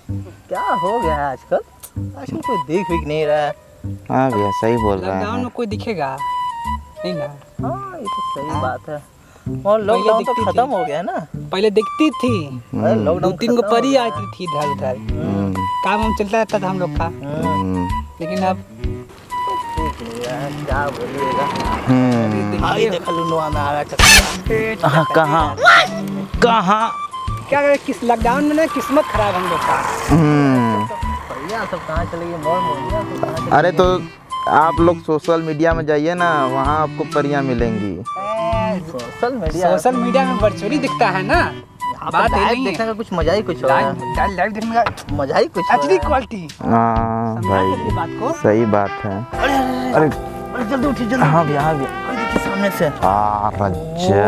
क्या हो गया है आजकल? आजकल कोई देख भी नहीं रहा है। हाँ भैया सही बोल रहे लॉकडाउन में हैं। कोई दिखेगा नहीं ना। हाँ ये तो सही बात है। और लॉकडाउन तो दिखती खत्म थी। हो गया ना। पहले दिखती थी, अरे लॉकडाउन 2-3 गो खत्म हो परी गया। आती थी इधर उधर, हम्म, काम हम चलता रहता था हम लोग का। हम्म, लेकिन अब ठीक नहीं रहा है, क्या बोलिएगा। हम्म। देख लुनवा में आ रहा चक्का। हाँ, कहाँ कहाँ? क्या करें, किस लॉकडाउन में ना किस्मत खराब हम लोग का। भैया सब कहाँ चले गए? मॉल मोहल्ला सब कहाँ चले अरे गए? तो आप लोग सोशल मीडिया में जाइए ना, वहाँ आपको परियां मिलेंगी। सोशल मीडिया में वर्चुअली दिखता है ना। बात ये लाइव नहीं देखने है। का कुछ मजा ही कुछ हो रहा है। लाइव देखने का मजा ही कुछ एचडी क्वालिटी। हाँ मेरी बात को। भाई सही बात है। अरे अरे अरे जल्दी उठिए जल्दी। हाँ भैया, हाँ भैया। अरे देखिए सामने से। रज्जा।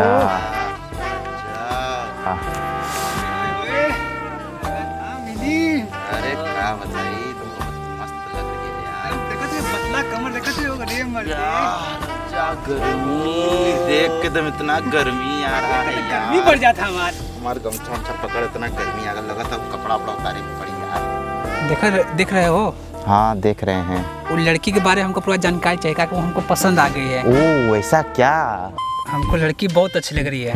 अरे क्या बताइए, तुमको मस्त लग रही है यार। पतला कमर देखा क्या गर्मी देख के तुम, इतना गर्मी आ रहा है यार। बढ़ जाता हमार। हमारे गमछा वमछा पकड़, इतना गर्मी आ लगा था कपड़ा वपड़ा उतारे पड़ी यार। देख रहे हो, हाँ देख रहे हैं। वो लड़की के बारे में हमको पूरा जानकारी चाहिए, क्या वो हमको पसंद आ गई है। ओ ऐसा क्या? हमको लड़की बहुत अच्छी लग रही है।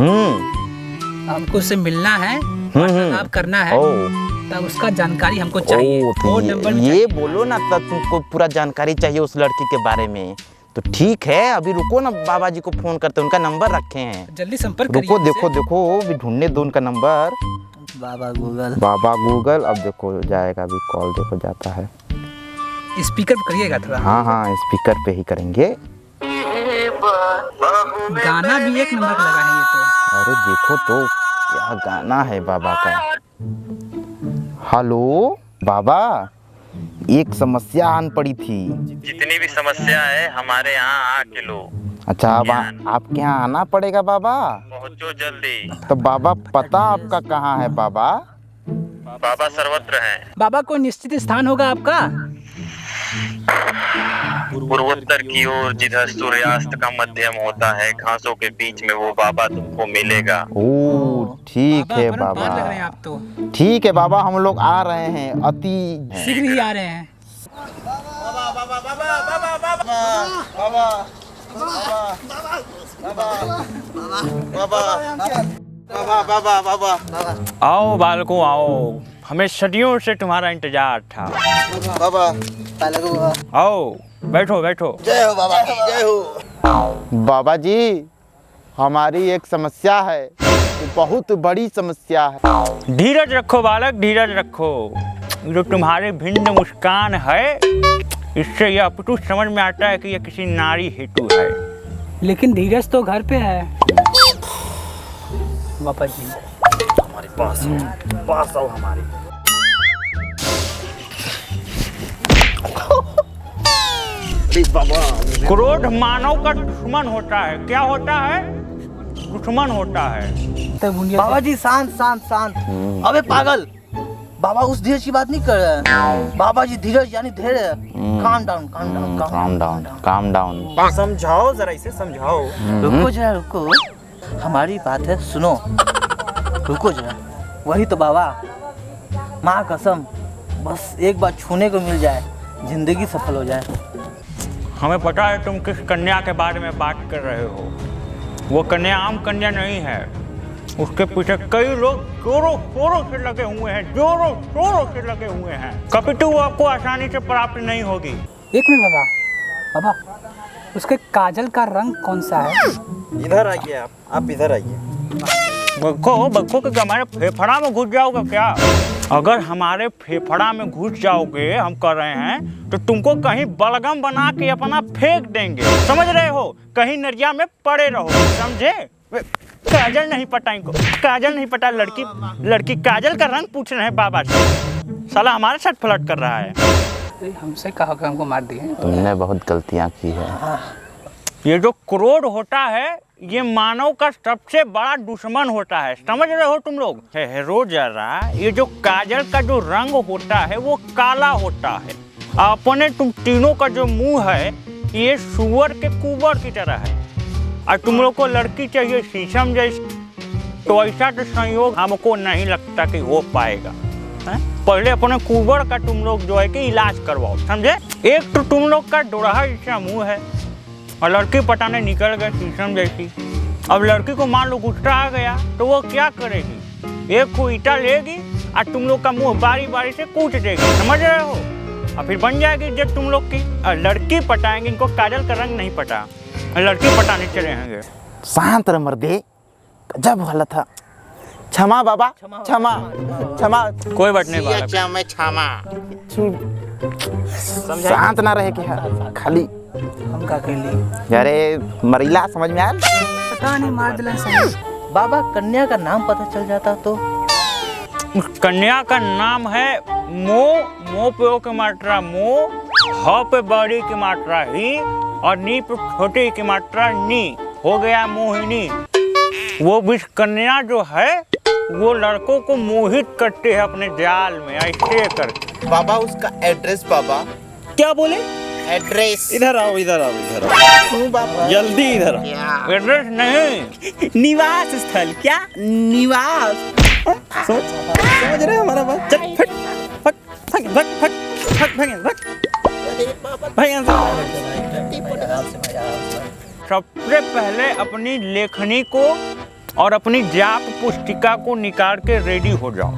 हमको उससे मिलना है, वार्तालाप करना है, ओ तब उसका जानकारी हमको चाहिए। ओ, तो फोन नंबर भी ये चाहिए। बोलो ना, तब तुमको पूरा जानकारी चाहिए उस लड़की के बारे में। तो ठीक है, अभी रुको ना, बाबा जी को फोन करते हैं, उनका नंबर रखे हैं। जल्दी संपर्क रुको, करिए देखो देखो, अभी ढूंढने दो उनका नंबर। बाबा गूगल। बाबा गूगल, अब देखो जाएगा, अभी कॉल देखो जाता है। उससे। स्पीकर पे करिएगा थोड़ा। हाँ हाँ, स्पीकर पे ही करेंगे। गाना भी एक नंबर का लगा है ये तो। अरे देखो तो क्या गाना है बाबा का। हेलो बाबा, एक समस्या आन पड़ी थी। जितनी भी समस्या है हमारे यहाँ आके लो। अच्छा, अब आपके यहाँ आना पड़ेगा बाबा। पहुँचो जल्दी। तो बाबा पता आपका कहाँ है बाबा? बाबा सर्वत्र हैं। बाबा कोई निश्चित स्थान होगा आपका? पूर्वोत्तर की ओर जिधर सूर्यास्त का मध्यम होता है, घासों के बीच में वो बाबा तुमको मिलेगा। ओ ठीक है बाबा बाबा, लग रहे हैं आप तो। ठीक है बाबा, हम लोग आ रहे हैं अति शीघ्र ही आ रहे हैं। आओ बालकों आओ, हमें सदियों से तुम्हारा इंतजार था। बाबा पहले को आओ बैठो बैठो। जय हो बाबा, जय हो। बाबा जी, हमारी एक समस्या है, बहुत बड़ी समस्या है। धीरज रखो बालक, धीरज रखो। जो तुम्हारे भिन्न मुस्कान है, इससे यह अपितु समझ में आता है कि यह किसी नारी हेतु है। लेकिन धीरज तो घर पे है बाबा जी। हमारे पास आओ हमारे। क्रोध मानव का दुश्मन होता है। क्या होता है? दुश्मन होता है। बाबा जी शांत शांत शांत। अबे पागल, बाबा उस धीरज की बात नहीं कर रहे हैं। बाबा जी धीरज यानी धैर्य। Calm down calm down calm down calm down. समझाओ जरा, इसे समझाओ। रुको जरा रुको, हमारी बात है सुनो। रुको जरा, वही तो बाबा, माँ कसम, बस एक बार छूने को मिल जाए, जिंदगी सफल हो जाए। हमें पता है तुम किस कन्या के बारे में बात कर रहे हो। वो कन्या आम कन्या नहीं है। उसके पीछे कई लोग जोरों शोरों से लगे हुए हैं, जोरों शोरों से लगे हुए हैं। कपिटू आपको आसानी से प्राप्त नहीं होगी। एक मिनट बाबा, बाबा उसके काजल का रंग कौन सा है? इधर आइए, आप इधर आइए। बक्को के हमारे फेफड़ा में घुस जाओगे क्या? अगर हमारे फेफड़ा में घुस जाओगे, हम कर रहे हैं, तो तुमको कहीं बलगम बना के अपना फेंक देंगे। समझ रहे हो? कहीं नरिया में पड़े रहो, समझे? काजल नहीं पता इनको, काजल नहीं पता। लड़की काजल का रंग पूछ रहे हैं बाबा से। साला हमारे साथ फ्लर्ट कर रहा है। हमसे कहा कि हमको मार दिए। तुमने बहुत गलतियां की है। ये जो क्रोध होता है, ये मानव का सबसे बड़ा दुश्मन होता है। समझ रहे हो तुम लोग? रो जरा, ये जो काजल का जो रंग होता है वो काला होता है। अपने तुम तीनों का जो मुंह है, ये सुअर के कुबर की तरह है। और तुम लोग को लड़की चाहिए शीशम जैसी, तो ऐसा तो संयोग हमको नहीं लगता कि हो पाएगा। पहले अपने कुबर का तुम लोग जो है कि इलाज करवाओ, समझे। एक तो तुम लोग का डोरहा जैसा मुंह है और लड़की पटाने निकल गए शीशम जैसी। अब लड़की को मान लो गुस्सा आ गया तो वो क्या करेगी, एक को ईटा लेगी और तुम लोग का मुंह बारी बारी से कूट देगी, समझ रहे हो। और फिर बन जाएगी इज्जत तुम लोग की। और लड़की पटाएंगे, इनको काजल का रंग नहीं पटा, लड़की पटाने चले होंगे। शांत रह मर्दे, गजब वाला था। क्षमा बाबा, क्षमा क्षमा। कोई बात नहीं बालक। शांत ना रहे क्या खाली हम का कहली अरे मरीला समझ में आयल। पता नहीं मार दिला समझ। बाबा कन्या का नाम पता चल जाता तो। उस कन्या का नाम है मो, मो पे ओ की मात्रा मो, ह पे बड़ी की मात्रा ही और नी पे छोटी की मात्रा नी, हो गया मोहिनी। वो विष कन्या जो है वो लड़कों को मोहित करते हैं अपने जाल में ऐसे करके। बाबा उसका एड्रेस बाबा। क्या बोले? एड्रेस। इधर आओ इधर आओ इधर आओ बाबा जल्दी इधर आओ। एड्रेस नहीं, निवास स्थल। क्या निवास? समझ रहे हो हमारा बात? चल फट फट फट फट फट फट फट भाई सबसे पहले अपनी लेखनी को और अपनी जाप पुस्तिका को निकाल के रेडी हो जाओ,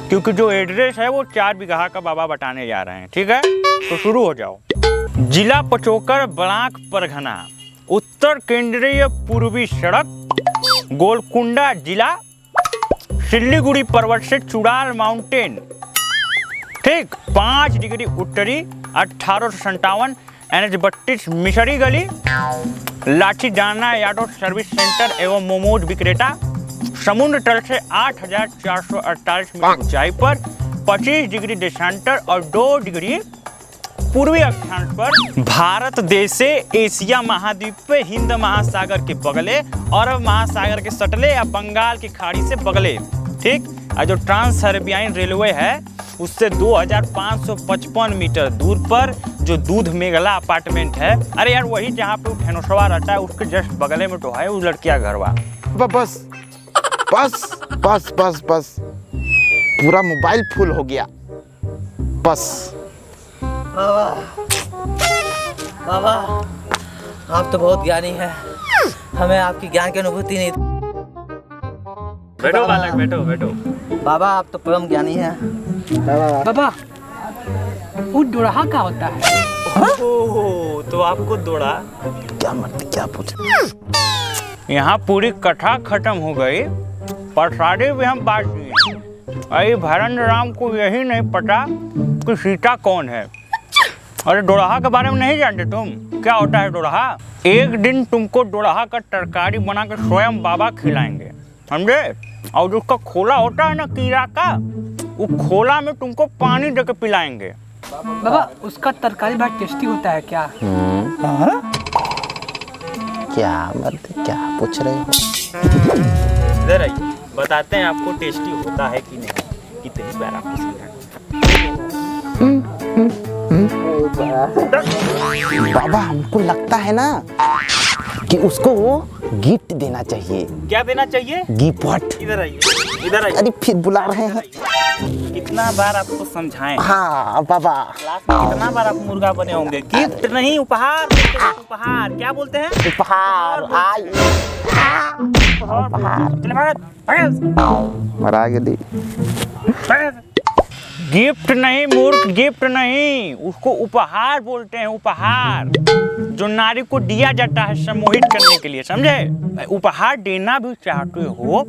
क्योंकि जो एड्रेस है वो 4 बीघा का बाबा बताने जा रहे हैं, ठीक है। तो शुरू हो जाओ। जिला पचोकर, ब्लॉक परगना, उत्तर केंद्रीय पूर्वी सड़क, गोलकुंडा जिला, सिल्लीगुड़ी पर्वत से चुड़ाल माउंटेन, ठीक। 5 डिग्री उत्तरी, 1857, NH-32 मिशरी गली, लाठी जाना यादव सर्विस सेंटर एवं मोमोज विक्रेता, समुद्र तल से 8448 मीटर ऊंचाई पर, 25 डिग्री देशांतर और 2 डिग्री पूर्वी अक्षांश पर, भारत देश से एशिया महाद्वीप पे हिंद महासागर के बगले, अरब महासागर के सटले या बंगाल की खाड़ी से बगले, ठीक। और जो ट्रांस हर्बियाइन रेलवे है उससे 2555 मीटर दूर पर जो दूध मेघला अपार्टमेंट है, अरे यार वही जहाँ पे ठेनोसवा रहता है उसके जस्ट बगले में तो है वो लड़किया घरवा। बस बस बस बस बस पूरा मोबाइल फुल हो गया बस। बाबा बाबा आप तो बहुत ज्ञानी हैं, हमें आपकी ज्ञान की अनुभूति नहीं थी। बैठो बालक, बैठो बैठो। बाबा आप तो परम ज्ञानी हैं। बाबा वो डोरहा का होता है? ओह, तो आपको दौड़ा। क्या मर्द क्या पूछ। यहाँ पूरी कथा खत्म हो गई, प्रसादी भी हम बांट दिए। अरे भरन राम को यही नहीं पता कि सीता कौन है। अरे डोरहा के बारे में नहीं जानते तुम? क्या होता है डोरहा? एक दिन तुमको डोरहा का तरकारी बना के स्वयं बाबा खिलाएंगे, समझे। और जो उसका खोला होता है ना कीड़ा का, वो खोला में तुमको पानी देके पिलाएंगे। बाबा उसका तरकारी बहुत टेस्टी होता है क्या? क्या मर्द क्या पूछ रहे हो। इधर आइए बताते हैं आपको टेस्टी होता है कि नहीं। कितनी बार आपको बाबा हमको लगता है ना कि उसको वो गिफ्ट देना चाहिए। क्या देना चाहिए? गिफ्ट। इधर आइए इधर आइए। अरे फिर बुला रहे हैं। कितना बार आपको समझाएं? हाँ बाबा क्लास में कितना बार आप मुर्गा बने होंगे? गिफ्ट नहीं उपहार बोलते हैं। उपहार क्या बोलते हैं? उपहार। चले भागो, मरा गई। गिफ्ट नहीं मूर्ख, गिफ्ट नहीं, उसको उपहार बोलते हैं। उपहार जो नारी को दिया जाता है सम्मोहित करने के लिए, समझे। उपहार देना भी चाहते हो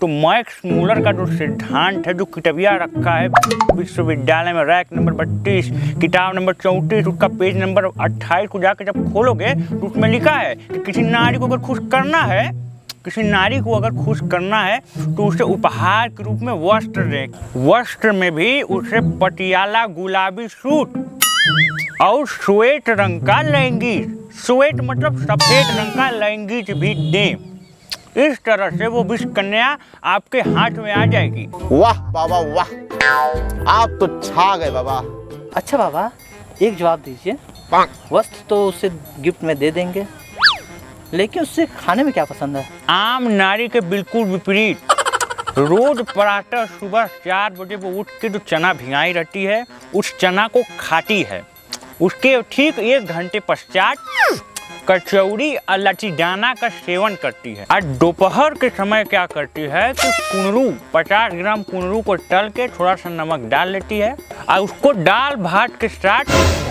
तो मैक्स मूलर का जो सिद्धांत है, जो किताबिया रखा है विश्वविद्यालय में, रैक नंबर 32 किताब नंबर 34 उसका पेज नंबर 28 को जाकर जब खोलोगे तो उसमें लिखा है कि किसी नारी को अगर खुश करना है, किसी नारी को अगर खुश करना है तो उसे उपहार के रूप में वस्त्र दें। वस्त्र में भी उसे पटियाला गुलाबी सूट और श्वेत रंग का लैंगी, श्वेत मतलब सफेद रंग का लैंगी भी दें। इस तरह से वो विष कन्या आपके हाथ में आ जाएगी। वाह बाबा वाह, आप तो छा गए बाबा। अच्छा बाबा एक जवाब दीजिए, वस्त्र तो उसे गिफ्ट में दे देंगे, लेकिन उससे खाने में क्या पसंद है? आम नारी के बिल्कुल विपरीत, रोज प्रातः सुबह 4 बजे वो उठ के जो चना भिगाई रहती है उस चना को खाती है। उसके ठीक 1 घंटे पश्चात कचौड़ी और लचीदाना का सेवन करती है। और दोपहर के समय क्या करती है कि कुनरू 50 ग्राम कुनरू को तल के थोड़ा सा नमक डाल लेती है और उसको दाल भात के साथ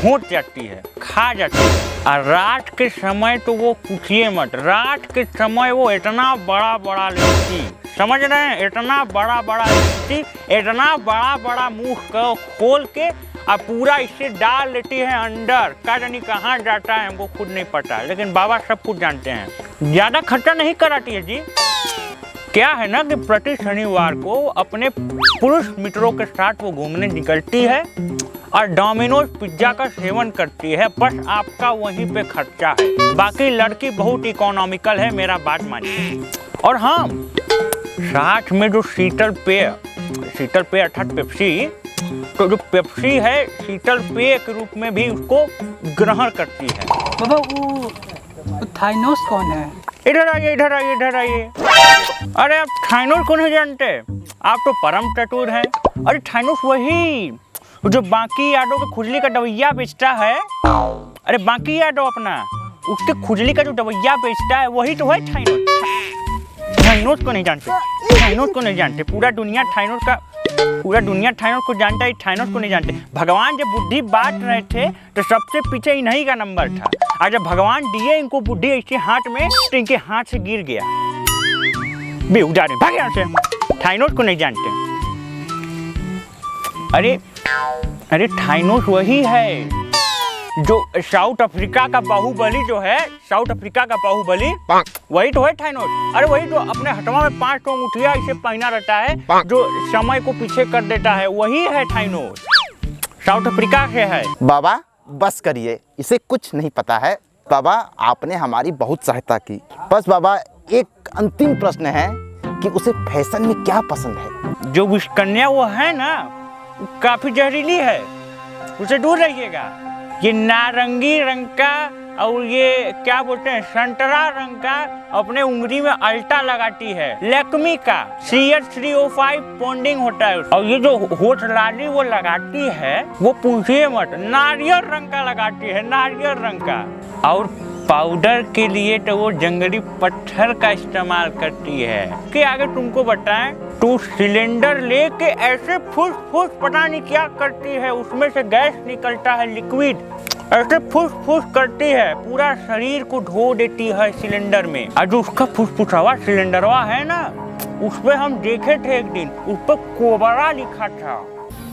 घोंट जाती है, खा जाती है। और रात के समय तो वो पूछिए मत, रात के समय वो इतना बड़ा बड़ा लिट्टी, समझ रहे हैं, इतना बड़ा बड़ा लिट्टी, इतना बड़ा बड़ा मुंह को खोल के अब पूरा इसे डाल लेती है अंदर। का जानी कहाँ जाता है हमको खुद नहीं पता, लेकिन बाबा सब कुछ जानते हैं। ज्यादा खर्चा नहीं कराती है जी। क्या है ना कि प्रति शनिवार को अपने पुरुष मित्रों के साथ वो घूमने निकलती है और डोमिनोज पिज्जा का सेवन करती है। बस आपका वहीं पे खर्चा है, बाकी लड़की बहुत इकोनॉमिकल है, मेरा बात मानिए। और हाँ, साथ में जो शीतल पेय अर्थात पेप्सी, तो जो पेप्सी है शीतल पेय के रूप में भी उसको ग्रहण करती है। बाबा वो थाइनोस कौन है? इधर आइए, इधर आइए, इधर आइए। अरे आप थाइनोस को नहीं जानते? आप तो परम चतुर हैं। अरे थाइनोस वही जो बाकी यादव के खुजली का दवाइया बेचता है। अरे बाकी यादव अपना उसके खुजली का जो दवाइया बेचता है वही तो है थाइनोस। थाइनोस को नहीं जानते? थाइनोस को नहीं जानते? पूरा दुनिया थाइनोस को जानता है, थाइनोस को नहीं जानते। भगवान जब बुद्धि बांट रहे थे तो सबसे पीछे इन्हीं का नंबर था। और जब भगवान दिए इनको बुद्धि ऐसे हाथ में तो इनके हाथ से गिर गया। बेहुदा ने भागे यहाँ से। थाइनोस को नहीं जानते? अरे थाइनोस वही है जो साउथ अफ्रीका का बाहुबली, जो है साउथ अफ्रीका का बाहुबली, वही तो है थाइनोस। अरे वही तो अपने हथवा में 5 तो मुठिया इसे पहना रहता है जो समय को पीछे कर देता है, वही है थाइनोस, साउथ अफ्रीका से है। बाबा बस करिए, इसे कुछ नहीं पता है। बाबा आपने हमारी बहुत सहायता की। बस बाबा एक अंतिम प्रश्न है कि उसे फैशन में क्या पसंद है? जो विषकन्या वो है ना, काफी जहरीली है, उसे दूर रहिएगा। ये नारंगी रंग का और ये क्या बोलते हैं संतरा रंग का अपने उंगली में अल्टा लगाती है। लैक्मी का CS305 पॉन्डिंग होता है। और ये जो होठ लाली वो लगाती है वो पूछिए मत, नारियल रंग का लगाती है, नारियल रंग का। और पाउडर के लिए तो वो जंगली पत्थर का इस्तेमाल करती है। कि आगे तुमको बताएं, तो सिलेंडर लेके ऐसे फुस फुस पता नहीं क्या करती है, उसमें से गैस निकलता है लिक्विड, ऐसे फुस फुस करती है, पूरा शरीर को धो देती है सिलेंडर में। और जो उसका फुसफुसावा सिलेंडरवा है ना, उस पे हम देखे थे एक दिन, उस पर कोबरा लिखा था।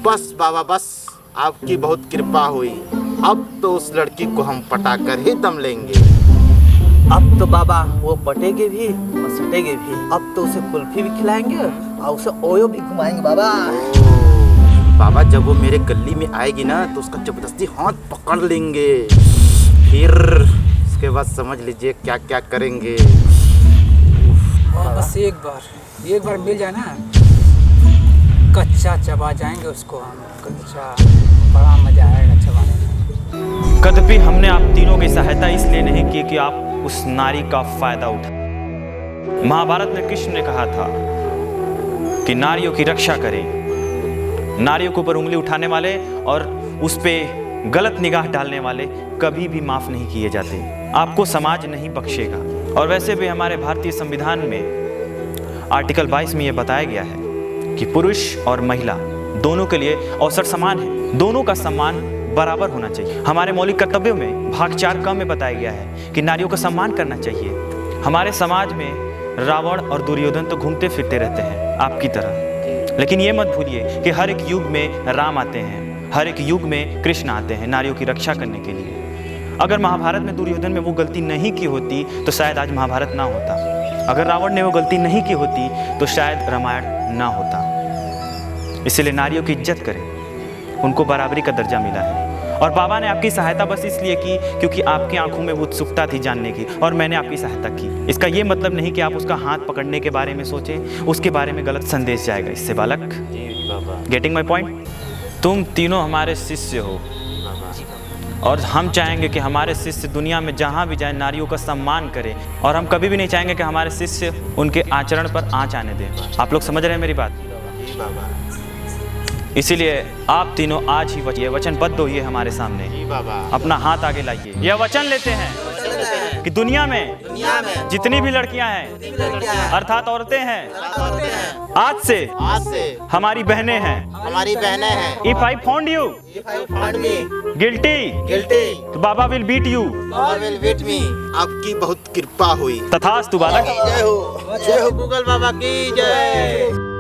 बस बाबा बस, आपकी बहुत कृपा हुई। अब तो उस लड़की को हम पटा कर ही दम लेंगे। अब तो बाबा वो पटेगे भी और सटेगे भी। अब तो उसे कुल्फी भी खिलाएंगे और उसे ओयो भी घुमाएंगे बाबा। बाबा जब वो मेरे गली में आएगी ना तो उसका जबरदस्ती हाथ पकड़ लेंगे, फिर उसके बाद समझ लीजिए क्या क्या करेंगे। बस एक बार मिल जाए ना, कच्चा चबा जाएंगे उसको हम, कच्चा। बड़ा मजा आएगा चबाने में। कदापि हमने आप तीनों की सहायता इसलिए नहीं की कि आप उस नारी का फायदा उठाएं। महाभारत में कृष्ण ने कहा था कि नारियों की रक्षा करें। नारियों के ऊपर उंगली उठाने वाले और उस पे गलत निगाह डालने वाले कभी भी माफ नहीं किए जाते। आपको समाज नहीं बख्शेगा। और वैसे भी हमारे भारतीय संविधान में आर्टिकल 22 में यह बताया गया है कि पुरुष और महिला दोनों के लिए अवसर समान है, दोनों का सम्मान बराबर होना चाहिए। हमारे मौलिक कर्तव्यों में भाग 4 में बताया गया है कि नारियों का सम्मान करना चाहिए। हमारे समाज में रावण और दुर्योधन तो घूमते फिरते रहते हैं आपकी तरह, लेकिन ये मत भूलिए कि हर एक युग में राम आते हैं, हर एक युग में कृष्ण आते हैं नारियों की रक्षा करने के लिए। अगर महाभारत में दुर्योधन में वो गलती नहीं की होती तो शायद आज महाभारत ना होता। अगर रावण ने वो गलती नहीं की होती तो शायद रामायण ना होता। इसलिए नारियों की इज्जत करें, उनको बराबरी का दर्जा मिला है। और बाबा ने आपकी सहायता बस इसलिए की क्योंकि आपकी आंखों में वो उत्सुकता थी जानने की, और मैंने आपकी सहायता की। इसका ये मतलब नहीं कि आप उसका हाथ पकड़ने के बारे में सोचें, उसके बारे में गलत संदेश जाएगा इससे बालक। Getting my point? तुम तीनों हमारे शिष्य हो और हम चाहेंगे कि हमारे शिष्य दुनिया में जहाँ भी जाए नारियों का सम्मान करें, और हम कभी भी नहीं चाहेंगे कि हमारे शिष्य उनके आचरण पर आँच आने दें। आप लोग समझ रहे हैं मेरी बात? इसीलिए आप तीनों आज ही ये वचनबद्ध होइए हमारे सामने, अपना हाथ आगे लाइए। यह वचन लेते हैं कि दुनिया में जितनी भी लड़कियां हैं अर्थात औरतें हैं, आज से हमारी बहनें हैं। If I found you guilty तो बाबा विल बीट यू। आपकी बहुत कृपा हुई। तथास्तु बालक। जय हो गूगल बाबा की जय।